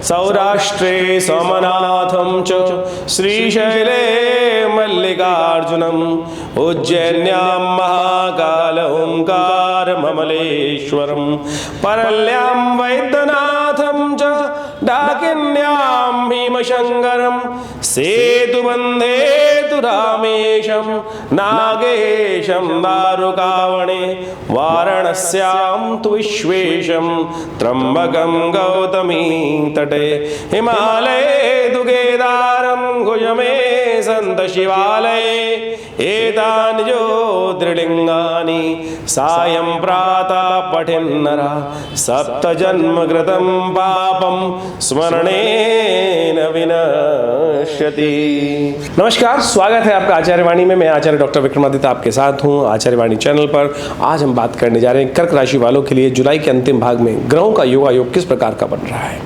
सौराष्ट्रे सोमनाथं च श्रीशैले मल्लिकार्जुनम् उज्जैन्यां महाकाल ओंकारममलेश्वरं परल्यां वैद्यनाथं च डाकिन्यां भीमशङ्करं सेतुबन्धे तु रामेशं नागेशं दारुकावणे वाराणस्यां तु विश्वेशं त्र्यम्बकं गौतमी तटे हिमालये तु केदारं गुजमे सन्त शिवालये एतानि ज्योतिर्लिङ्गानि सायं प्रातः पठेन्नरः सप्तजन्मकृतं पापं स्मरणेन विनश्यति। नमस्कार, स्वागत है आपका आचार्यवाणी में। मैं आचार्य डॉक्टर विक्रमादित्य आपके साथ हूँ आचार्यवाणी चैनल पर। आज हम बात करने जा रहे हैं कर्क राशि वालों के लिए जुलाई के अंतिम भाग में ग्रहों का योगायोग किस प्रकार का बन रहा है।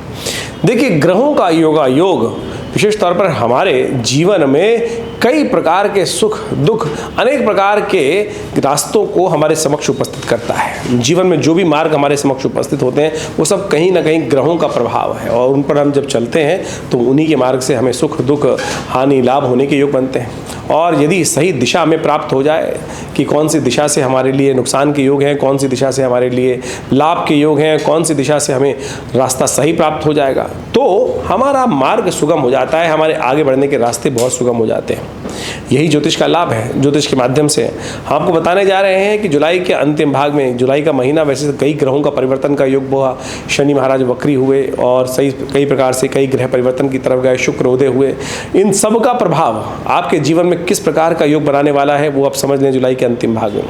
देखिए, ग्रहों का योगायोग विशेष तौर पर हमारे जीवन में कई प्रकार के सुख दुख, अनेक प्रकार के रास्तों को हमारे समक्ष उपस्थित करता है। जीवन में जो भी मार्ग हमारे समक्ष उपस्थित होते हैं वो सब कहीं ना कहीं ग्रहों का प्रभाव है, और उन पर हम जब चलते हैं तो उन्हीं के मार्ग से हमें सुख दुख हानि लाभ होने के योग बनते हैं। और यदि सही दिशा हमें प्राप्त हो जाए कि कौन सी दिशा से हमारे लिए नुकसान के योग हैं, कौन सी दिशा से हमारे लिए लाभ के योग हैं, कौन सी दिशा से हमें रास्ता सही प्राप्त हो जाएगा, तो हमारा मार्ग सुगम हो जाता है, हमारे आगे बढ़ने के रास्ते बहुत सुगम हो जाते हैं। यही ज्योतिष का लाभ है। ज्योतिष के माध्यम से हम आपको बताने जा रहे हैं कि जुलाई के अंतिम भाग में, जुलाई का महीना वैसे तो कई ग्रहों का परिवर्तन का योग हुआ। शनि महाराज वक्री हुए और सही कई प्रकार से कई ग्रह परिवर्तन की तरफ गए, शुक्र उदय हुए। इन सब का प्रभाव आपके जीवन में किस प्रकार का योग बनाने वाला है वो आप समझ लें जुलाई के अंतिम भाग में।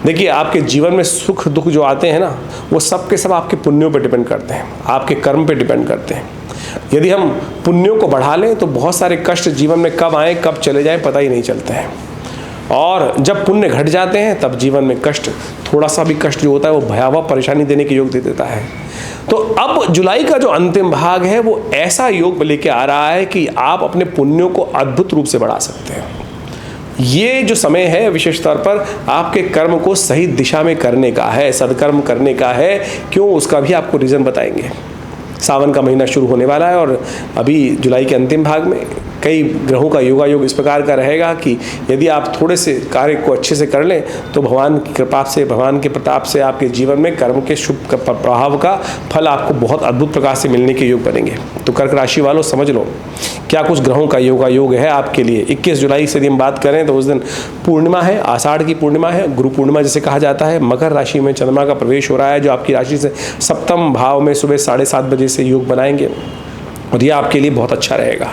देखिए, आपके जीवन में सुख दुख जो आते हैं ना, वो सब के सब आपके पुण्यों पर डिपेंड करते हैं, आपके कर्म पे डिपेंड करते हैं। यदि हम पुण्यों को बढ़ा लें तो बहुत सारे कष्ट जीवन में कब आए कब चले जाएं पता ही नहीं चलते हैं, और जब पुण्य घट जाते हैं तब जीवन में कष्ट, थोड़ा सा भी कष्ट जो होता है वो भयावह परेशानी देने के योग दे देता है। तो अब जुलाई का जो अंतिम भाग है वो ऐसा योग लेके आ रहा है कि आप अपने पुण्यों को अद्भुत रूप से बढ़ा सकते हैं। ये जो समय है विशेष तौर पर आपके कर्म को सही दिशा में करने का है, सदकर्म करने का है। क्यों, उसका भी आपको रीज़न बताएंगे। सावन का महीना शुरू होने वाला है और अभी जुलाई के अंतिम भाग में कई ग्रहों का योगायोग इस प्रकार का रहेगा कि यदि आप थोड़े से कार्य को अच्छे से कर लें तो भगवान की कृपा से, भगवान के प्रताप से आपके जीवन में कर्म के शुभ प्रभाव का फल आपको बहुत अद्भुत प्रकार से मिलने के योग बनेंगे। तो कर्क राशि वालों समझ लो क्या कुछ ग्रहों का योगायोग है आपके लिए। 21 जुलाई से यदि हम बात करें तो उस दिन पूर्णिमा है, आषाढ़ की पूर्णिमा है, गुरु पूर्णिमा जिसे कहा जाता है। मकर राशि में चंद्रमा का प्रवेश हो रहा है जो आपकी राशि से सप्तम भाव में सुबह 7:30 बजे से योग बनाएंगे, और यह आपके लिए बहुत अच्छा रहेगा।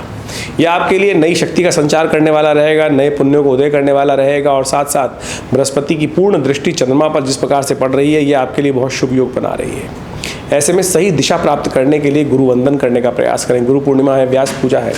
यह आपके लिए नई शक्ति का संचार करने वाला रहेगा, नए पुण्यों को उदय करने वाला रहेगा, और साथ साथ बृहस्पति की पूर्ण दृष्टि चंद्रमा पर जिस प्रकार से पड़ रही है यह आपके लिए बहुत शुभ योग बना रही है। ऐसे में सही दिशा प्राप्त करने के लिए गुरु वंदन करने का प्रयास करें। गुरु पूर्णिमा है, व्यास पूजा है।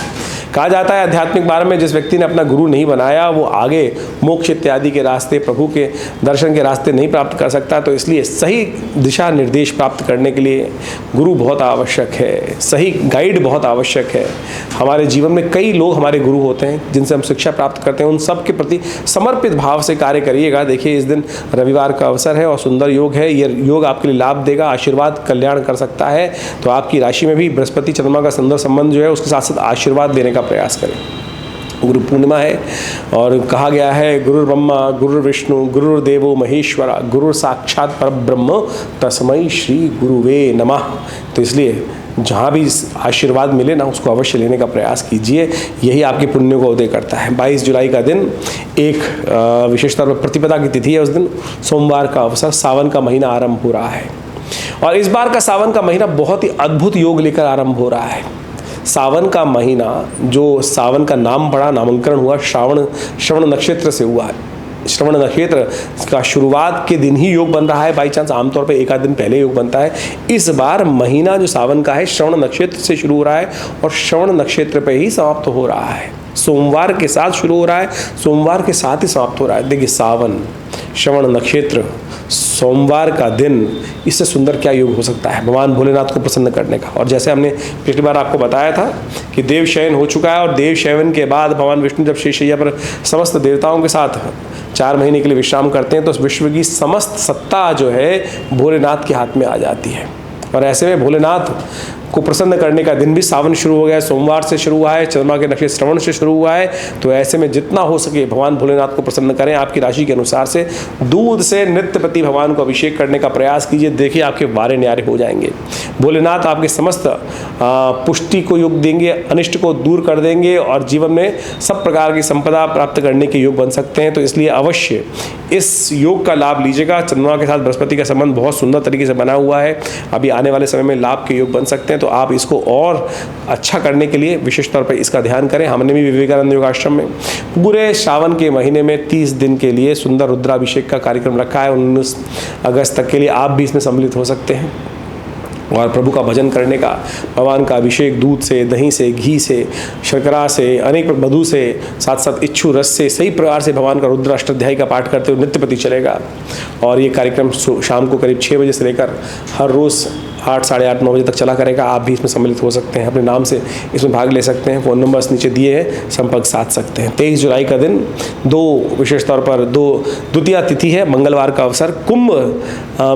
कहा जाता है आध्यात्मिक मार्ग में जिस व्यक्ति ने अपना गुरु नहीं बनाया वो आगे मोक्ष इत्यादि के रास्ते, प्रभु के दर्शन के रास्ते नहीं प्राप्त कर सकता। तो इसलिए सही दिशा निर्देश प्राप्त करने के लिए गुरु बहुत आवश्यक है, सही गाइड बहुत आवश्यक है। हमारे जीवन में कई लोग हमारे गुरु होते हैं जिनसे हम शिक्षा प्राप्त करते हैं, उन सब के प्रति समर्पित भाव से कार्य करिएगा। देखिए, इस दिन रविवार का अवसर है और सुंदर योग है। ये योग आपके लिए लाभ देगा, आशीर्वाद कल्याण कर सकता है। तो आपकी राशि में भी बृहस्पति चंद्रमा का सुंदर संबंध जो है उसके साथ साथ आशीर्वाद देने का प्रयास करें। गुरु पूर्णिमा है और कहा गया है गुरु ब्रह्मा गुरु विष्णु गुरुर्देवो महेश्वरा गुरु साक्षात परब्रह्म तस्मै श्री गुरुवे नमः। तो इसलिए जहाँ भी आशीर्वाद मिले ना उसको अवश्य लेने का प्रयास कीजिए, यही आपके पुण्यों को उदय करता है। 22 जुलाई का दिन एक विशेष तौर पर प्रतिपदा की तिथि है। उस दिन सोमवार का अवसर, सावन का महीना आरंभ हो रहा है, और इस बार का सावन का महीना बहुत ही अद्भुत योग लेकर आरंभ हो रहा है। सावन का महीना, जो सावन का नाम पड़ा, नामकरण हुआ श्रवण नक्षत्र से हुआ है। श्रवण नक्षत्र का शुरुआत के दिन ही योग बन रहा है। बाई चांस आमतौर पे एक आध दिन पहले योग बनता है। इस बार महीना जो सावन का है श्रवण नक्षत्र से शुरू हो रहा है और श्रवण नक्षत्र पे ही समाप्त हो रहा है। सोमवार के साथ शुरू हो रहा है, सोमवार के साथ ही समाप्त हो रहा है। देखिए, सावन, श्रवण नक्षत्र, सोमवार का दिन, इससे सुंदर क्या योग हो सकता है भगवान भोलेनाथ को प्रसन्न करने का। और जैसे हमने पिछली बार आपको बताया था कि देव शयन हो चुका है, और देव शयन के बाद भगवान विष्णु जब शेषैया पर समस्त देवताओं के साथ 4 महीने के लिए विश्राम करते हैं तो उस विश्व की समस्त सत्ता जो है भोलेनाथ के हाथ में आ जाती है। और ऐसे में भोलेनाथ को प्रसन्न करने का दिन भी सावन शुरू हो गया है, सोमवार से शुरू हुआ है, चंद्रमा के नक्षत्र श्रवण से शुरू हुआ है। तो ऐसे में जितना हो सके भगवान भोलेनाथ को प्रसन्न करें। आपकी राशि के अनुसार से दूध से नित्य प्रति भगवान को अभिषेक करने का प्रयास कीजिए, देखिए आपके वारे न्यारे हो जाएंगे। भोलेनाथ आपके समस्त पुष्टि को योग देंगे, अनिष्ट को दूर कर देंगे और जीवन में सब प्रकार की संपदा प्राप्त करने के योग बन सकते हैं। तो इसलिए अवश्य इस योग का लाभ लीजिएगा। चंद्रमा के साथ बृहस्पति का संबंध बहुत सुंदर तरीके से बना हुआ है, अभी आने वाले समय में लाभ के योग बन सकते हैं। तो आप इसको और अच्छा करने के लिए विशेष तौर पर इसका ध्यान करें। हमने भी विवेकानंद योगाश्रम में पूरे श्रावण के महीने में 30 दिन के लिए सुंदर रुद्राभिषेक का कार्यक्रम रखा है। 19 अगस्त तक के लिए आप भी इसमें सम्मिलित हो सकते हैं और प्रभु का भजन करने का, भगवान का अभिषेक दूध से, दही से, घी से, शर्करा से, अनेक मधु से, साथ साथ इच्छू रस से, सही प्रकार से भगवान का रुद्र अष्टाध्यायी का पाठ करते हुए नित्य प्रति चलेगा। और ये कार्यक्रम शाम को करीब 6 बजे से लेकर हर रोज़ 8, साढ़े 8, 9 बजे तक चला करेगा। आप भी इसमें सम्मिलित हो सकते हैं, अपने नाम से इसमें भाग ले सकते हैं। फ़ोन नंबर्स नीचे दिए हैं, संपर्क साध सकते हैं। 23 जुलाई का दिन विशेष तौर पर द्वितीया तिथि है, मंगलवार का अवसर। कुंभ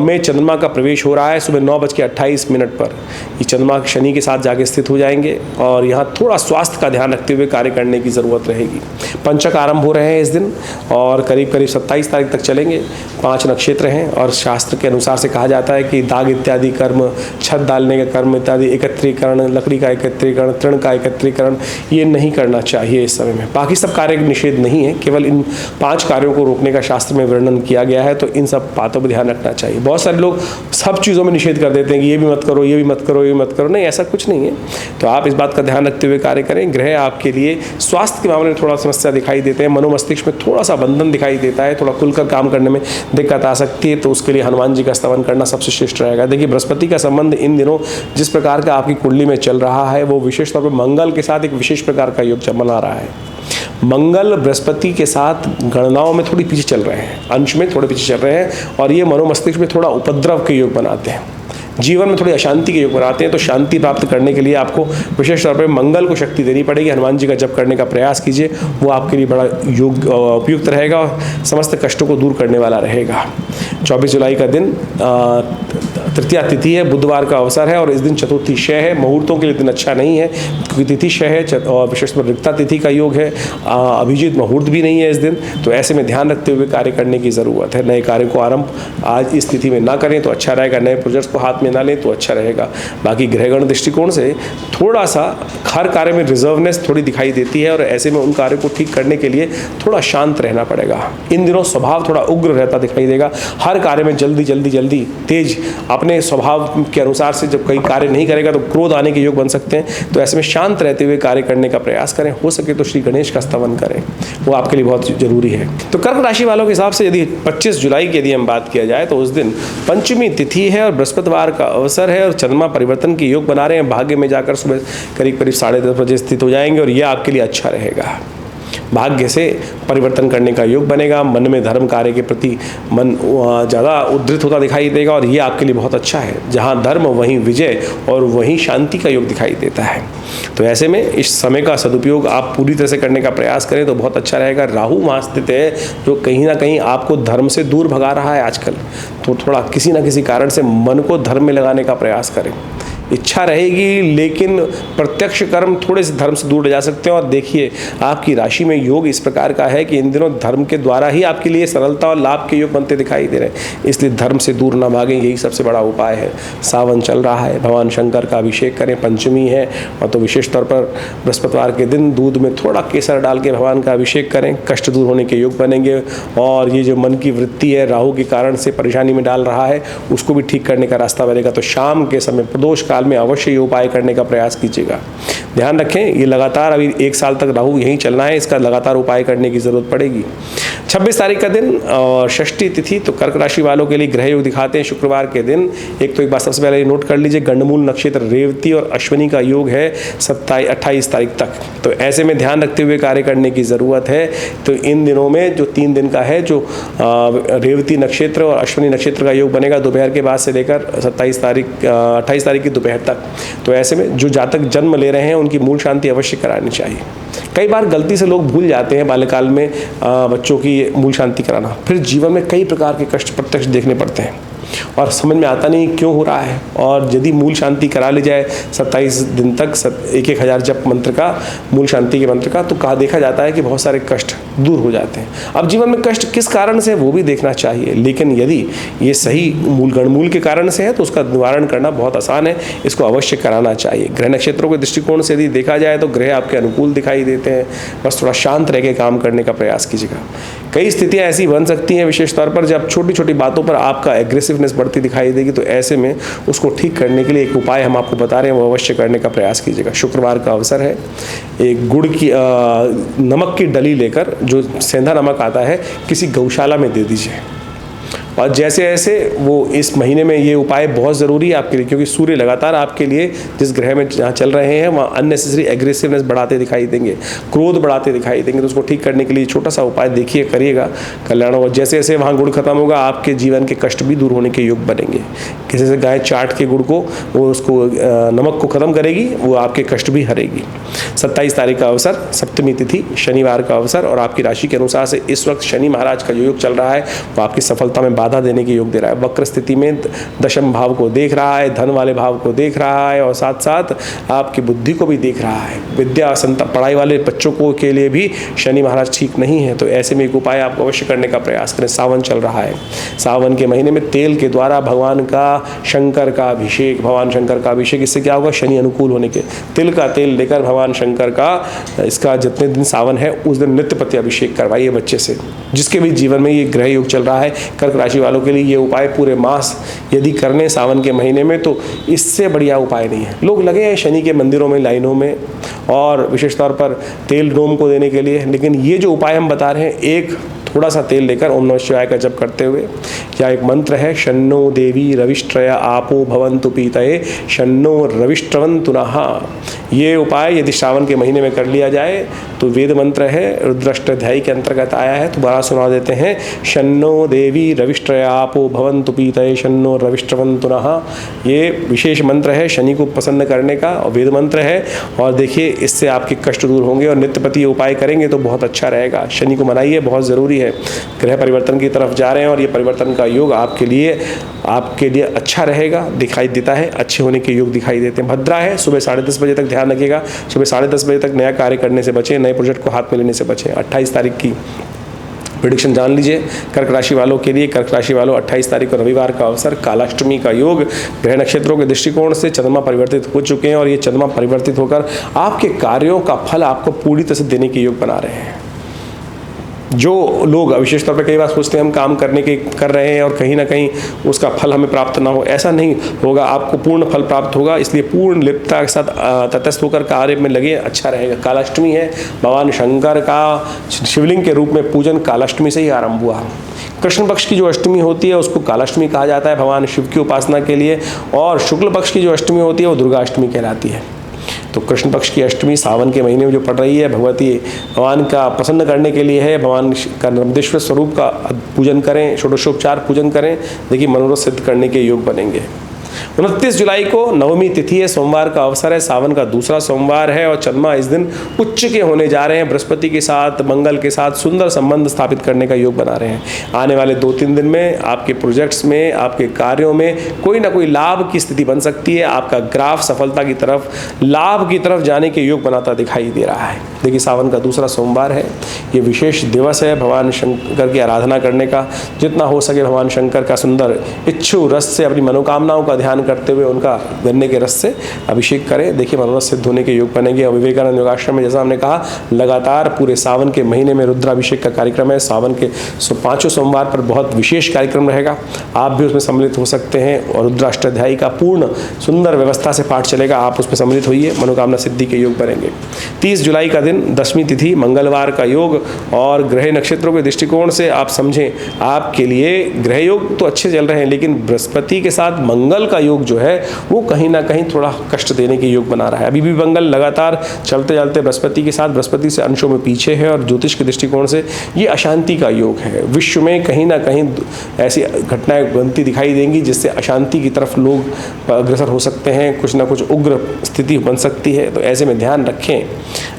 में चंद्रमा का प्रवेश हो रहा है सुबह 9:28 पर। ये चंद्रमा शनि के साथ जाके स्थित हो जाएंगे और यहाँ थोड़ा स्वास्थ्य का ध्यान रखते हुए कार्य करने की ज़रूरत रहेगी। पंचक आरंभ हो रहे हैं इस दिन और करीब 27 तारीख तक चलेंगे। 5 नक्षत्र हैं और शास्त्र के अनुसार से कहा जाता है कि दाग इत्यादि कर्म, छत डालने का कर्म इत्यादि, एकत्रीकरण, लकड़ी का एकत्रीकरण, तृण का एकत्रीकरण, ये नहीं करना चाहिए इस समय में। बाकी सब कार्य निषेध नहीं है, केवल इन 5 कार्यों को रोकने का शास्त्र में वर्णन किया गया है। तो इन सब बातों पर ध्यान रखना चाहिए। बहुत सारे लोग सब चीज़ों में निषेध कर देते हैं कि ये भी मत करो, ये भी मत करो, ये भी मत करो। नहीं, ऐसा कुछ नहीं है। तो आप इस बात का ध्यान रखते हुए कार्य करें। ग्रह आपके लिए स्वास्थ्य के मामले में थोड़ा समस्या दिखाई देते हैं, मनोमस्तिष्क में थोड़ा सा बंधन दिखाई देता है, थोड़ा खुलकर काम करने में दिक्कत आ सकती है। तो उसके लिए हनुमान जी का स्तवन करना सबसे श्रेष्ठ रहेगा। देखिए, बृहस्पति का संबंध इन दिनों जिस प्रकार का आपकी कुंडली में चल रहा है वो विशेष तौर पर मंगल के साथ एक विशेष प्रकार का योग बना रहा है। मंगल बृहस्पति के साथ गणनाओं में थोड़ी पीछे चल रहे हैं, अंश में थोड़े पीछे चल रहे हैं और ये मनोमस्तिष्क में थोड़ा उपद्रव के योग बनाते हैं, जीवन में थोड़ी अशांति के योग बनाते हैं। तो शांति प्राप्त करने के लिए आपको विशेष तौर पर मंगल को शक्ति देनी पड़ेगी। हनुमान जी का जप करने का प्रयास कीजिए, वो आपके लिए बड़ा उपयुक्त रहेगा और समस्त कष्टों को दूर करने वाला रहेगा। 24 जुलाई का दिन तृतीया तिथि है, बुधवार का अवसर है और इस दिन चतुर्थी क्षय है। मुहूर्तों के लिए दिन अच्छा नहीं है क्योंकि तिथि क्षय है और विशेष पर रिक्ता तिथि का योग है, अभिजीत मुहूर्त भी नहीं है इस दिन। तो ऐसे में ध्यान रखते हुए कार्य करने की ज़रूरत है। नए कार्य को आरंभ आज इस तिथि में ना करें तो अच्छा रहेगा, नए प्रोजेक्ट्स को हाथ में ना लें तो अच्छा रहेगा। बाकी ग्रहगण दृष्टिकोण से थोड़ा सा हर कार्य में रिजर्वनेस थोड़ी दिखाई देती है और ऐसे में उन कार्यों को ठीक करने के लिए थोड़ा शांत रहना पड़ेगा। इन दिनों स्वभाव थोड़ा उग्र रहता दिखाई देगा, हर कार्य में जल्दी तेज, अपने स्वभाव के अनुसार से जब कई कार्य नहीं करेगा तो क्रोध आने के योग बन सकते हैं। तो ऐसे में शांत रहते हुए कार्य करने का प्रयास करें। हो सके तो श्री गणेश का स्तवन करें, वो आपके लिए बहुत जरूरी है। तो कर्क राशि वालों के हिसाब से यदि 25 जुलाई की यदि हम बात किया जाए तो उस दिन पंचमी तिथि है और बृहस्पतिवार का अवसर है और चंद्रमा परिवर्तन के योग बना रहे हैं। भाग्य में जाकर सुबह करीब 10:30 बजे स्थित हो जाएंगे और यह आपके लिए अच्छा रहेगा। भाग्य से परिवर्तन करने का योग बनेगा। मन में धर्म कार्य के प्रति मन ज़्यादा उद्धृत होता दिखाई देगा और ये आपके लिए बहुत अच्छा है। जहाँ धर्म वहीं विजय और वहीं शांति का योग दिखाई देता है। तो ऐसे में इस समय का सदुपयोग आप पूरी तरह से करने का प्रयास करें तो बहुत अच्छा रहेगा। राहु वहाँ स्थित है जो कहीं ना कहीं आपको धर्म से दूर भगा रहा है आजकल। तो थोड़ा किसी ना किसी कारण से मन को धर्म में लगाने का प्रयास करें। इच्छा रहेगी लेकिन प्रत्यक्ष कर्म थोड़े से धर्म से दूर ले जा सकते हैं। और देखिए, आपकी राशि में योग इस प्रकार का है कि इन दिनों धर्म के द्वारा ही आपके लिए सरलता और लाभ के योग बनते दिखाई दे रहे हैं। इसलिए धर्म से दूर ना भागें, यही सबसे बड़ा उपाय है। सावन चल रहा है, भगवान शंकर का अभिषेक करें, पंचमी है और तो विशेष तौर पर बृहस्पतिवार के दिन दूध में थोड़ा केसर डाल के भगवान का अभिषेक करें, कष्ट दूर होने के योग बनेंगे। और ये जो मन की वृत्ति है राहु के कारण से परेशानी में डाल रहा है, उसको भी ठीक करने का रास्ता बनेगा। तो शाम के समय प्रदोष काल में अवश्य ये उपाय करने का प्रयास कीजिएगा। ध्यान रखें, ये लगातार अभी 1 साल तक राहु यहीं चलना है, इसका लगातार उपाय करने की जरूरत पड़ेगी। 26 तारीख का दिन और षष्ठी तिथि, तो कर्क राशि वालों के लिए ग्रह योग दिखाते हैं शुक्रवार के दिन। एक बात सबसे पहले नोट कर लीजिए, गंडमूल नक्षत्र रेवती और अश्विनी का योग है 28 तारीख तक। तो ऐसे में ध्यान रखते हुए कार्य करने की ज़रूरत है। तो इन दिनों में जो 3 दिन का है, जो रेवती नक्षत्र और अश्विनी नक्षत्र का योग बनेगा दोपहर के बाद से लेकर 28 तारीख की दोपहर तक। तो ऐसे में जो जातक जन्म ले रहे हैं उनकी मूल शांति अवश्य करानी चाहिए। कई बार गलती से लोग भूल जाते हैं बाल्यकाल में बच्चों की मूल शांति कराना, फिर जीवन में कई प्रकार के कष्ट प्रत्यक्ष देखने पड़ते हैं। और समझ में आता नहीं क्यों हो रहा है। और यदि मूल शांति करा ली जाए 27 दिन तक 1,000 जप मंत्र का, मूल शांति के मंत्र का, तो कहा देखा जाता है कि बहुत सारे कष्ट दूर हो जाते हैं। अब जीवन में कष्ट किस कारण से वो भी देखना चाहिए, लेकिन यदि ये सही गणमूल के कारण से है तो उसका निवारण करना बहुत आसान है, इसको अवश्य कराना चाहिए। ग्रह नक्षत्रों के दृष्टिकोण से यदि देखा जाए तो ग्रह आपके अनुकूल दिखाई देते हैं, बस थोड़ा शांत रह के काम करने का प्रयास कीजिएगा। कई स्थितियां ऐसी बन सकती हैं विशेष तौर पर जब छोटी छोटी बातों पर आपका एग्रेसिवनेस बढ़ती दिखाई देगी, तो ऐसे में उसको ठीक करने के लिए एक उपाय हम आपको बता रहे हैं, वो अवश्य करने का प्रयास कीजिएगा। शुक्रवार का अवसर है, एक गुड़ की नमक की डली लेकर, जो सेंधा नमक आता है, किसी गौशाला में दे दीजिए। और जैसे जैसे वो इस महीने में ये उपाय बहुत ज़रूरी है आपके लिए, क्योंकि सूर्य लगातार आपके लिए जिस ग्रह में जहाँ चल रहे हैं वहाँ अननेसेसरी एग्रेसिवनेस बढ़ाते दिखाई देंगे, क्रोध बढ़ाते दिखाई देंगे। तो उसको ठीक करने के लिए छोटा सा उपाय देखिए, करिएगा, कल्याण होगा। जैसे जैसे वहाँ गुड़ खत्म होगा आपके जीवन के कष्ट भी दूर होने के योग बनेंगे। किसी से गाय चाट के गुड़ को, वो उसको नमक को ख़त्म करेगी, वो आपके कष्ट भी हरेगी। 27 तारीख का अवसर, सप्तमी तिथि, शनिवार का अवसर, और आपकी राशि के अनुसार से इस वक्त शनि महाराज का जो योग चल रहा है वो आपकी सफलता में बाधा देने के योग दे रहा है। वक्र स्थिति में दशम भाव को देख रहा है, धन वाले भाव को देख रहा है, और साथ साथ आपकी बुद्धि को भी देख रहा है। विद्या पढ़ाई वाले बच्चों को के लिए भी शनि महाराज ठीक नहीं है, तो ऐसे में एक उपाय आपको अवश्य करने का प्रयास करें। सावन चल रहा है, सावन के महीने में तेल के द्वारा भगवान का शंकर का अभिषेक, भगवान शंकर का अभिषेक, इससे क्या होगा, शनि अनुकूल होने के, तिल का तेल लेकर भगवान शंकर का, इसका जितने दिन सावन है उस दिन नित्य प्रति अभिषेक करवाइए बच्चे से। जिसके भी जीवन में ये ग्रह योग चल रहा है, कर्क राशि वालों के लिए ये उपाय पूरे मास यदि करने सावन के महीने में, तो इससे बढ़िया उपाय नहीं है। लोग लगे हैं शनि के मंदिरों में लाइनों में, और विशेष तौर पर तेल डोम को देने के लिए, लेकिन ये जो उपाय हम बता रहे हैं, एक थोड़ा सा तेल लेकर ओम नमः शिवाय का जप करते हुए, या एक मंत्र है, शन्नो देवी रविष्ट्रया आपो भवन्तु पीतये शन्नो रविष्ट्रवन्तु नः। ये उपाय यदि श्रावण के महीने में कर लिया जाए तो वेद मंत्र है, रुद्राष्टाध्यायी के अंतर्गत आया है, तो दोबारा सुना देते हैं, शन्नो देवी रविष्ट्रया आपो भवन्तु पीतये शन्नो रविष्ट्रवन्तु नः। ये विशेष मंत्र है शनि को प्रसन्न करने का, और वेद मंत्र है, और देखिए इससे आपके कष्ट दूर होंगे, और नित्य प्रति उपाय करेंगे तो बहुत अच्छा रहेगा। शनि को मनाइए, बहुत ज़रूरी है। ग्रह परिवर्तन की तरफ जा रहे हैं, और ये परिवर्तन का योग आपके लिए अच्छा रहेगा, दिखाई देता है, अच्छे होने के योग दिखाई देते हैं। भद्रा है, सुबह 10:30 बजे तक ध्यान रखिएगा, सुबह 10:30 बजे तक नया कार्य करने से बचें, नए प्रोजेक्ट को हाथ में लेने से बचें। 28 तारीख की प्रेडिक्शन जान लीजिए कर्क राशि वालों के लिए। कर्क राशि वालों 28 तारीख को रविवार का अवसर, कालाष्टमी का योग। ग्रह नक्षत्रों के दृष्टिकोण से चंद्रमा परिवर्तित हो चुके हैं, और ये चंद्रमा परिवर्तित होकर आपके कार्यों का फल आपको पूरी तरह से देने के योग बना रहे हैं। जो लोग विशेष तौर पर कई बार सोचते हैं हम काम कर रहे हैं और कहीं ना कहीं उसका फल हमें प्राप्त ना हो, ऐसा नहीं होगा, आपको पूर्ण फल प्राप्त होगा। इसलिए पूर्ण लिप्तता के साथ तटस्थ होकर कार्य में लगे, अच्छा रहेगा। कालाष्टमी है, भगवान शंकर का शिवलिंग के रूप में पूजन कालाष्टमी से ही आरंभ हुआ। कृष्ण पक्ष की जो अष्टमी होती है उसको कालाष्टमी कहा जाता है भगवान शिव की उपासना के लिए, और शुक्ल पक्ष की जो अष्टमी होती है वो दुर्गा अष्टमी कहलाती है। तो कृष्ण पक्ष की अष्टमी सावन के महीने में जो पड़ रही है, भगवती भगवान का प्रसन्न करने के लिए है। भगवान का नर्मदेश्वर स्वरूप का पूजन करें, षोडशोपचार पूजन करें, देखिए मनोरथ सिद्ध करने के योग बनेंगे। 29 जुलाई को नवमी तिथि है, सोमवार का अवसर है, सावन का दूसरा सोमवार है, और चंद्रमा इस दिन उच्च के होने जा रहे हैं। बृहस्पति के साथ, मंगल के साथ सुंदर संबंध स्थापित करने का योग बना रहे हैं। आने वाले 2-3 दिन में आपके प्रोजेक्ट्स में, आपके कार्यों में कोई ना कोई लाभ की स्थिति बन सकती है। आपका ग्राफ सफलता की तरफ, लाभ की तरफ जाने के योग बनाता दिखाई दे रहा है। देखिए सावन का दूसरा सोमवार है, ये विशेष दिवस है भगवान शंकर की आराधना करने का। जितना हो सके भगवान शंकर का सुंदर इच्छु रस से अपनी मनोकामनाओं का ध्यान करते हुए उनका गन्ने के रस से अभिषेक करें, देखिए मनोरथ सिद्ध होने के योग बनेंगे। और विवेकानंद योगाश्रम में जैसा हमने कहा, लगातार पूरे सावन के महीने में रुद्राभिषेक का कार्यक्रम है। सावन के 5 सोमवार पर बहुत विशेष कार्यक्रम रहेगा, आप भी उसमें सम्मिलित हो सकते हैं। और रुद्राष्टाध्यायी का पूर्ण सुंदर व्यवस्था से पाठ चलेगा, आप उसमें सम्मिलित होइए, मनोकामना सिद्धि के योग बनेंगे। 30 जुलाई का दिन, दशमी तिथि, मंगलवार का योग। और ग्रह नक्षत्रों के दृष्टिकोण से आप समझें, आपके लिए ग्रह योग तो अच्छे चल रहे हैं, लेकिन बृहस्पति के साथ मंगल का योग जो है वो कहीं ना कहीं थोड़ा कष्ट देने के योग बना रहा है। अभी भी मंगल लगातार चलते चलते बृहस्पति के साथ, बृहस्पति से अंशों में पीछे है, और ज्योतिष के दृष्टिकोण से ये अशांति का योग है। विश्व में कहीं ना कहीं ऐसी घटनाएं बनती दिखाई देंगी जिससे अशांति की तरफ लोग अग्रसर हो सकते हैं, कुछ ना कुछ उग्र स्थिति बन सकती है। तो ऐसे में ध्यान रखें,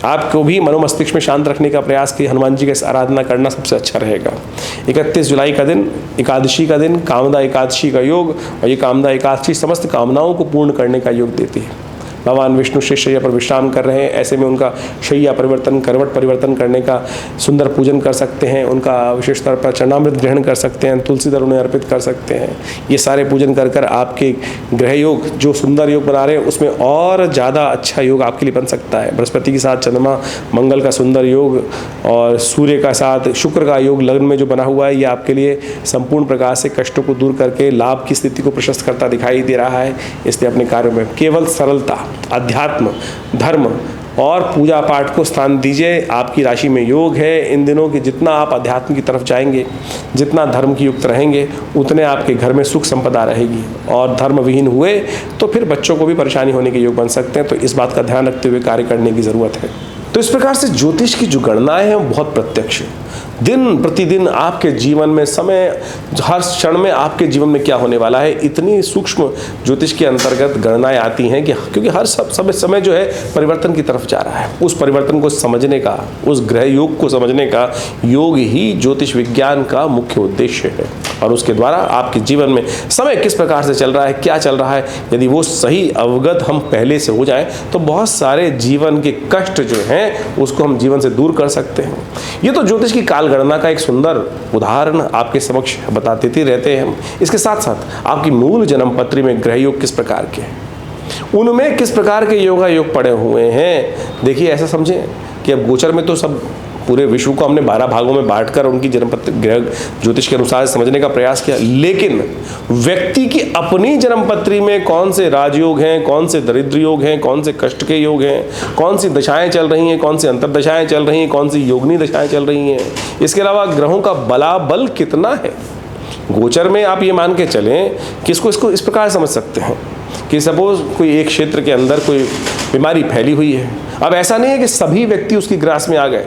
आपको को भी मनोमस्तिष्क में शांत रखने का प्रयास की हनुमान जी की आराधना करना सबसे अच्छा रहेगा। 31 जुलाई का दिन, एकादशी का दिन, कामदा एकादशी का योग, और ये कामदा एकादशी समस्त कामनाओं को पूर्ण करने का योग देती है। भगवान विष्णु शेष शैया पर विश्राम कर रहे हैं, ऐसे में उनका शैया परिवर्तन, करवट परिवर्तन करने का सुंदर पूजन कर सकते हैं, उनका विशेष तौर पर चरणामृत ग्रहण कर सकते हैं, तुलसी दल उन्हें अर्पित कर सकते हैं। ये सारे पूजन कर कर आपके ग्रह योग जो सुंदर योग बना रहे हैं उसमें और ज़्यादा अच्छा योग आपके लिए बन सकता है। बृहस्पति के साथ चंद्रमा मंगल का सुंदर योग और सूर्य का साथ शुक्र का योग लग्न में जो बना हुआ है, ये आपके लिए संपूर्ण प्रकार से कष्टों को दूर करके लाभ की स्थिति को प्रशस्त करता दिखाई दे रहा है। इसलिए अपने कार्यों में केवल सरलता, अध्यात्म, धर्म और पूजा पाठ को स्थान दीजिए। आपकी राशि में योग है इन दिनों कि जितना आप अध्यात्म की तरफ जाएंगे, जितना धर्म की युक्त रहेंगे, उतने आपके घर में सुख संपदा रहेगी। और धर्म विहीन हुए तो फिर बच्चों को भी परेशानी होने के योग बन सकते हैं, तो इस बात का ध्यान रखते हुए कार्य करने की ज़रूरत है। तो इस प्रकार से ज्योतिष की जो गणनाएं हैं वो बहुत प्रत्यक्ष है। दिन प्रतिदिन आपके जीवन में समय, हर क्षण में आपके जीवन में क्या होने वाला है, इतनी सूक्ष्म ज्योतिष के अंतर्गत गणनाएं आती हैं कि क्योंकि हर समय जो है परिवर्तन की तरफ जा रहा है। उस परिवर्तन को समझने का, उस ग्रह योग को समझने का योग ही ज्योतिष विज्ञान का मुख्य उद्देश्य है। और उसके द्वारा आपके जीवन में समय किस प्रकार से चल रहा है, क्या चल रहा है, यदि वो सही अवगत हम पहले से हो जाए तो बहुत सारे जीवन के कष्ट जो हैं उसको हम जीवन से दूर कर सकते हैं। ये तो ज्योतिष की काल गणना का एक सुंदर उदाहरण आपके समक्ष बताते रहते हैं हम। इसके साथ साथ आपकी मूल जन्म पत्री में ग्रह योग किस प्रकार के हैं, उनमें किस प्रकार के योगा योग पड़े हुए हैं। देखिए, ऐसा समझें कि अब गोचर में तो सब पूरे विश्व को हमने 12 भागों में बांटकर उनकी जन्मपत्री ग्रह ज्योतिष के अनुसार समझने का प्रयास किया, लेकिन व्यक्ति की अपनी जन्मपत्री में कौन से राजयोग हैं, कौन से दरिद्र योग हैं, कौन से कष्ट के योग हैं, कौन सी दशाएं चल रही हैं, कौन सी अंतर्दशाएं चल रही हैं, कौन सी योगनी दशाएं चल रही हैं, इसके अलावा ग्रहों का बलाबल कितना है। गोचर में आप ये मान के चलें कि इसको इस प्रकार समझ सकते हैं कि सपोज कोई एक क्षेत्र के अंदर कोई बीमारी फैली हुई है। अब ऐसा नहीं है कि सभी व्यक्ति उसकी ग्रास में आ गए,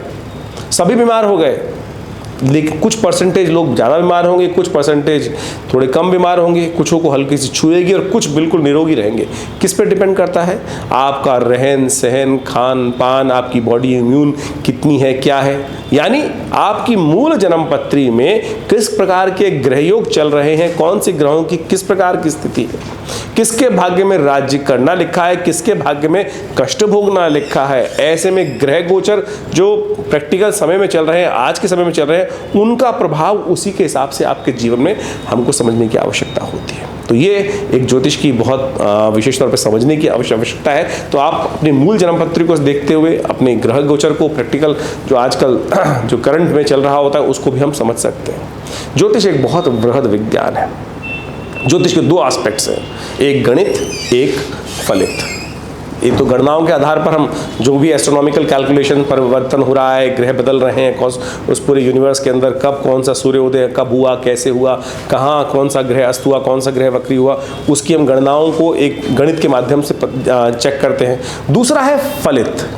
सभी बीमार हो गए, लेकिन कुछ परसेंटेज लोग ज़्यादा बीमार होंगे, कुछ परसेंटेज थोड़े कम बीमार होंगे, कुछों को हल्की सी छुएगी और कुछ बिल्कुल निरोगी रहेंगे। किस पे डिपेंड करता है? आपका रहन सहन, खान पान, आपकी बॉडी इम्यून कितनी है, क्या है। यानी आपकी मूल जन्म पत्री में किस प्रकार के ग्रहयोग चल रहे हैं, कौन से ग्रहों की किस प्रकार की स्थिति है, किसके भाग्य में राज्य करना लिखा है, किसके भाग्य में कष्ट भोगना लिखा है। ऐसे में ग्रह गोचर जो प्रैक्टिकल समय में चल रहे हैं, आज के समय में चल रहे हैं, उनका प्रभाव उसी के हिसाब से आपके जीवन में हमको समझने की आवश्यकता होती है। तो ये एक ज्योतिष की बहुत विशेष तौर पर समझने की आवश्यकता है। तो आप अपनी मूल जन्मपत्री को देखते हुए अपने ग्रह गोचर को प्रैक्टिकल जो आजकल जो करंट में चल रहा होता है उसको भी हम समझ सकते हैं। ज्योतिष एक बहुत बृहद विज्ञान है। ज्योतिष के 2 एस्पेक्ट्स हैं, एक गणित, एक फलित। एक तो गणनाओं के आधार पर हम जो भी एस्ट्रोनॉमिकल कैलकुलेशन परिवर्तन हो रहा है, ग्रह बदल रहे हैं, उस पूरे यूनिवर्स के अंदर कब कौन सा सूर्योदय कब हुआ, कैसे हुआ, कहाँ कौन सा ग्रह अस्त हुआ, कौन सा ग्रह वक्री हुआ, उसकी हम गणनाओं को एक गणित के माध्यम से चेक करते हैं। दूसरा है फलित।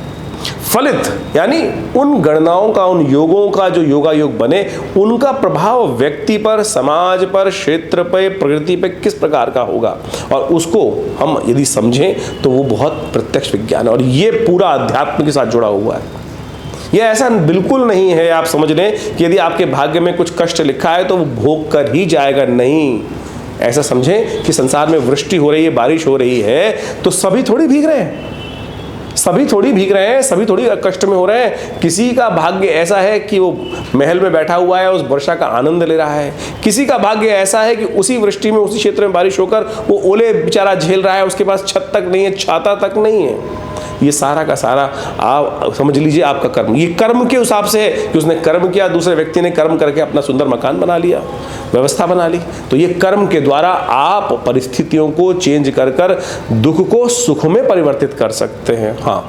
फलित यानी उन गणनाओं का, उन योगों का जो योगा योग बने, उनका प्रभाव व्यक्ति पर, समाज पर, क्षेत्र पर, प्रकृति पर किस प्रकार का होगा, और उसको हम यदि समझें तो वो बहुत प्रत्यक्ष विज्ञान है। और ये पूरा अध्यात्म के साथ जुड़ा हुआ है। ये ऐसा बिल्कुल नहीं है आप समझ लें कि यदि आपके भाग्य में कुछ कष्ट लिखा है तो वो भोग कर ही जाएगा, नहीं। ऐसा समझें कि संसार में वृष्टि हो रही है, बारिश हो रही है, तो सभी थोड़ी भीग रहे हैं, सभी थोड़ी भीग रहे हैं, सभी थोड़ी कष्ट में हो रहे हैं। किसी का भाग्य ऐसा है कि वो महल में बैठा हुआ है, उस वर्षा का आनंद ले रहा है। किसी का भाग्य ऐसा है कि उसी वृष्टि में, उसी क्षेत्र में बारिश होकर वो ओले बेचारा झेल रहा है, उसके पास छत तक नहीं है, छाता तक नहीं है। ये सारा का सारा आप समझ लीजिए आपका कर्म। ये कर्म के हिसाब से है कि उसने कर्म किया, दूसरे व्यक्ति ने कर्म करके अपना सुंदर मकान बना लिया, व्यवस्था बना ली। तो ये कर्म के द्वारा आप परिस्थितियों को चेंज कर कर दुख को सुख में परिवर्तित कर सकते हैं। हाँ,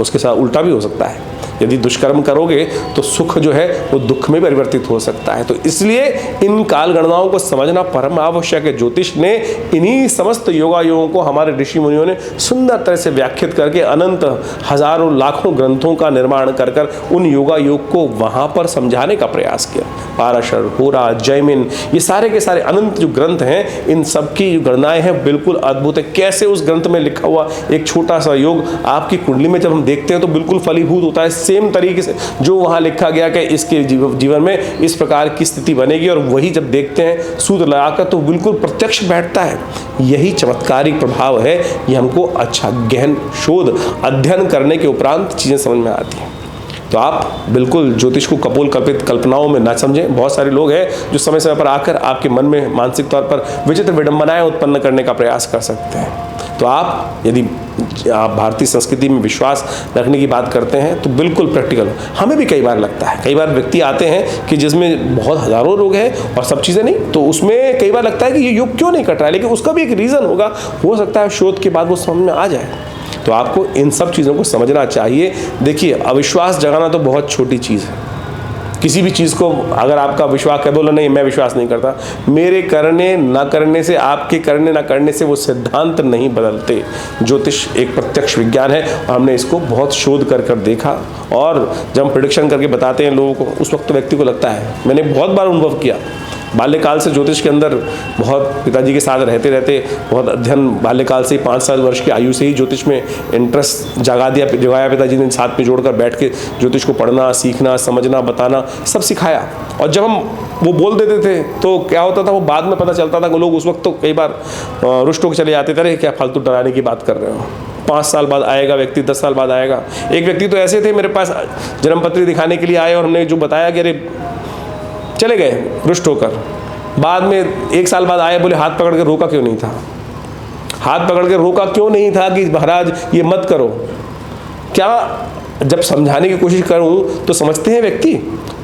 उसके साथ उल्टा भी हो सकता है। यदि दुष्कर्म करोगे तो सुख जो है वो दुख में परिवर्तित हो सकता है। तो इसलिए इन काल गणनाओं को समझना परम आवश्यक है। ज्योतिष ने इन्हीं समस्त योगा योगों को हमारे ऋषि मुनियों ने सुंदर तरह से व्याख्यात करके अनंत हजारों लाखों ग्रंथों का निर्माण कर कर उन योगा योग को वहाँ पर समझाने का प्रयास किया। पाराशर, होरा, जैमिन, ये सारे के सारे अनंत जो ग्रंथ हैं, इन सब की गणनाएं हैं बिल्कुल अद्भुत है। कैसे उस ग्रंथ में लिखा हुआ एक छोटा सा योग आपकी कुंडली में जब हम देखते हैं तो बिल्कुल फलीभूत होता है, सेम तरीके से जो वहाँ लिखा गया कि इसके जीवन में इस प्रकार की स्थिति बनेगी, और वही जब देखते हैं सूत्र लगाकर तो बिल्कुल प्रत्यक्ष बैठता है। यही चमत्कारिक प्रभाव है, ये हमको अच्छा गहन शोध अध्ययन करने के उपरांत चीज़ें समझ में आती हैं। तो आप बिल्कुल ज्योतिष को कपोल कल्पित कल्पनाओं में ना समझें। बहुत सारे लोग हैं जो समय समय पर आकर आपके मन में मानसिक तौर पर विचित्र विडंबनाएं उत्पन्न करने का प्रयास कर सकते हैं। तो आप यदि आप भारतीय संस्कृति में विश्वास रखने की बात करते हैं तो बिल्कुल प्रैक्टिकल हो। हमें भी कई बार लगता है, कई बार व्यक्ति आते हैं कि जिसमें बहुत हज़ारों लोग हैं और सब चीज़ें नहीं, तो उसमें कई बार लगता है कि ये युग क्यों नहीं कट रहा है, लेकिन उसका भी एक रीज़न होगा, हो सकता है शोध के बाद वो समझ में आ जाए। तो आपको इन सब चीज़ों को समझना चाहिए। देखिए, अविश्वास जगाना तो बहुत छोटी चीज़ है। किसी भी चीज़ को अगर आपका विश्वास है, बोलो नहीं मैं विश्वास नहीं करता, मेरे करने ना करने से, आपके करने ना करने से वो सिद्धांत नहीं बदलते। ज्योतिष एक प्रत्यक्ष विज्ञान है और हमने इसको बहुत शोध कर कर देखा, और जब हम प्रेडिक्शन करके बताते हैं लोगों को, उस वक्त तो व्यक्ति को लगता है, मैंने बहुत बार अनुभव किया, बाल्यकाल से ज्योतिष के अंदर बहुत पिताजी के साथ रहते रहते बहुत अध्ययन, बाल्यकाल से ही 5 वर्ष की आयु से ही ज्योतिष में इंटरेस्ट जगाया पिताजी ने, साथ में जोड़कर बैठ के ज्योतिष को पढ़ना, सीखना, समझना, बताना सब सिखाया। और जब हम वो बोल देते थे तो क्या होता था, वो बाद में पता चलता था कि लोग उस वक्त तो कई बार रुष्ट होकर चले जाते थे, अरे क्या फालतू डराने की बात कर रहे हो। 5 साल बाद आएगा व्यक्ति, 10 साल बाद आएगा। एक व्यक्ति तो ऐसे थे, मेरे पास जन्मपत्री दिखाने के लिए आए और हमने जो बताया कि अरे चले गए रुष्ट होकर। बाद में 1 साल बाद आए, बोले हाथ पकड़ के रोका क्यों नहीं था, हाथ पकड़ के रोका क्यों नहीं था कि महाराज ये मत करो। क्या जब समझाने की कोशिश करूं तो समझते हैं व्यक्ति।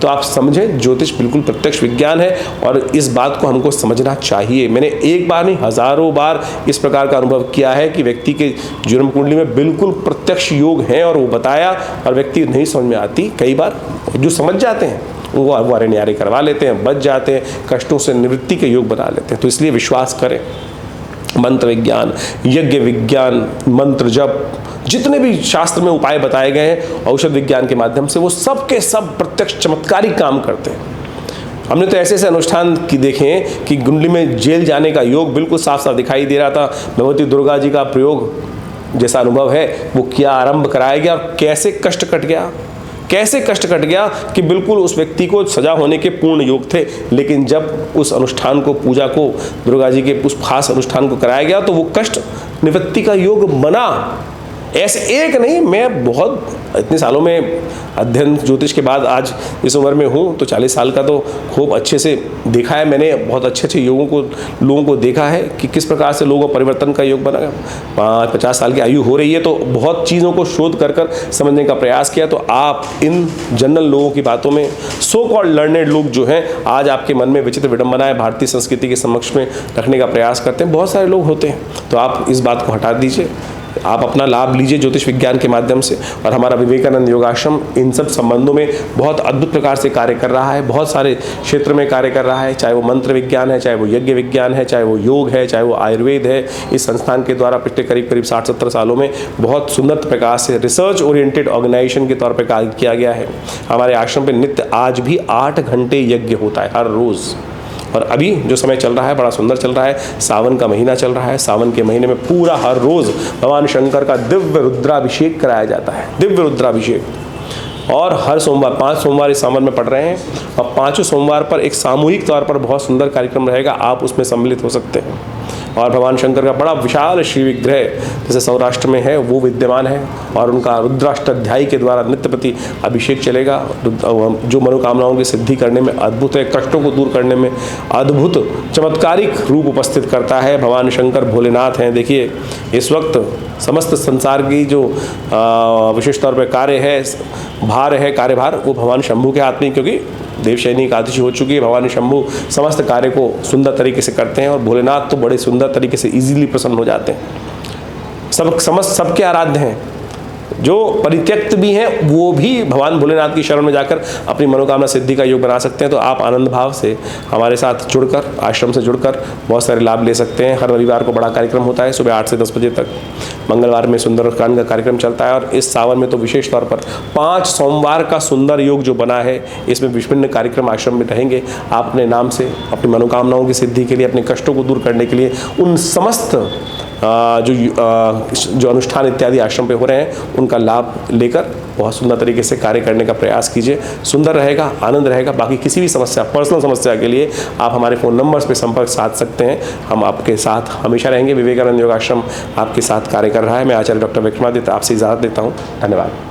तो आप समझें, ज्योतिष बिल्कुल प्रत्यक्ष विज्ञान है और इस बात को हमको समझना चाहिए। मैंने एक बार नहीं हजारों बार इस प्रकार का अनुभव किया है कि व्यक्ति के जन्म कुंडली में बिल्कुल प्रत्यक्ष योग हैं और वो बताया, और व्यक्ति नहीं समझ में आती। कई बार जो समझ जाते हैं वो अरे न्यारे करवा लेते हैं, बच जाते हैं, कष्टों से निवृत्ति के योग बना लेते हैं। तो इसलिए विश्वास करें। मंत्र विज्ञान, यज्ञ विज्ञान, मंत्र जप, जितने भी शास्त्र में उपाय बताए गए हैं औषध विज्ञान के माध्यम से, वो सब के सब प्रत्यक्ष चमत्कारिक काम करते हैं। हमने तो ऐसे ऐसे अनुष्ठान की देखे हैं कि कुंडली में जेल जाने का योग बिल्कुल साफ साफ दिखाई दे रहा था। भगवती दुर्गा जी का प्रयोग जैसा अनुभव है वो किया, आरंभ कराया गया, और कैसे कष्ट कट गया, कैसे कष्ट कट गया कि बिल्कुल उस व्यक्ति को सजा होने के पूर्ण योग थे। लेकिन जब उस अनुष्ठान को, पूजा को, दुर्गा जी के उस खास अनुष्ठान को कराया गया तो वो कष्ट निवृत्ति का योग बना। ऐसे एक नहीं, मैं बहुत इतने सालों में अध्ययन ज्योतिष के बाद आज इस उम्र में हूँ, तो 40 साल का तो खूब अच्छे से देखा है मैंने। बहुत अच्छे अच्छे लोगों को देखा है कि किस प्रकार से लोगों परिवर्तन का योग बना। 50 साल की आयु हो रही है तो बहुत चीज़ों को शोध कर कर समझने का प्रयास किया। तो आप इन जनरल लोगों की बातों में, सो कॉल्ड लर्नेड लोग जो हैं, आज आपके मन में विचित्र विडंबनाएं भारतीय संस्कृति के समक्ष में रखने का प्रयास करते हैं। बहुत सारे लोग होते हैं, तो आप इस बात को हटा दीजिए, आप अपना लाभ लीजिए ज्योतिष विज्ञान के माध्यम से। और हमारा विवेकानंद योगाश्रम इन सब संबंधों में बहुत अद्भुत प्रकार से कार्य कर रहा है, बहुत सारे क्षेत्र में कार्य कर रहा है, चाहे वो मंत्र विज्ञान है, चाहे वो यज्ञ विज्ञान है, चाहे वो योग है, चाहे वो आयुर्वेद है। इस संस्थान के द्वारा पिछले करीब 60-70 सालों में बहुत सुंदर प्रकार से रिसर्च ओरिएंटेड ऑर्गेनाइजेशन के तौर पर कार्य किया गया है। हमारे आश्रम पर नित्य आज भी 8 घंटे यज्ञ होता है हर रोज़। और अभी जो समय चल रहा है बड़ा सुंदर चल रहा है, सावन का महीना चल रहा है। सावन के महीने में पूरा हर रोज़ भगवान शंकर का दिव्य रुद्राभिषेक कराया जाता है, दिव्य रुद्राभिषेक। और हर सोमवार, 5 सोमवार इस सावन में पड़ रहे हैं, और 5 सोमवार पर एक सामूहिक तौर पर बहुत सुंदर कार्यक्रम रहेगा, आप उसमें सम्मिलित हो सकते हैं। और भगवान शंकर का बड़ा विशाल श्री विग्रह जैसे सौराष्ट्र में है वो विद्यमान है, और उनका रुद्राष्टाध्यायी के द्वारा नित्य प्रति अभिषेक चलेगा, जो मनोकामनाओं की सिद्धि करने में अद्भुत है, कष्टों को दूर करने में अद्भुत चमत्कारिक रूप उपस्थित करता है। भगवान शंकर भोलेनाथ हैं। देखिए, इस वक्त समस्त संसार की जो विशेष तौर पर कार्य है, भार है, कार्यभार, वो भगवान शंभू के हाथ में, क्योंकि देवशयनी एकादशी हो चुकी है। भगवान शंभू समस्त कार्य को सुंदर तरीके से करते हैं, और भोलेनाथ तो बड़े सुंदर तरीके से इजीली प्रसन्न हो जाते हैं। सबके आराध्य हैं, जो परित्यक्त भी हैं वो भी भगवान भोलेनाथ की शरण में जाकर अपनी मनोकामना सिद्धि का योग बना सकते हैं। तो आप आनंद भाव से हमारे साथ जुड़कर, आश्रम से जुड़कर बहुत सारे लाभ ले सकते हैं। हर रविवार को बड़ा कार्यक्रम होता है सुबह 8 से 10 बजे तक। मंगलवार में सुंदरकांड का कार्यक्रम चलता है, और इस सावन में तो विशेष तौर पर 5 सोमवार का सुंदर योग जो बना है, इसमें विभिन्न कार्यक्रम आश्रम में रहेंगे। आप अपने नाम से अपनी मनोकामनाओं की सिद्धि के लिए, अपने कष्टों को दूर करने के लिए, उन समस्त जो अनुष्ठान इत्यादि आश्रम पे हो रहे हैं उनका लाभ लेकर बहुत सुंदर तरीके से कार्य करने का प्रयास कीजिए। सुंदर रहेगा, आनंद रहेगा। बाकी किसी भी समस्या, पर्सनल समस्या के लिए आप हमारे फ़ोन नंबर्स पे संपर्क साध सकते हैं। हम आपके साथ हमेशा रहेंगे। विवेकानंद योगाश्रम आपके साथ कार्य कर रहा है। मैं आचार्य डॉक्टर विक्रमादित्य आपसे इजाज़त देता हूँ। धन्यवाद।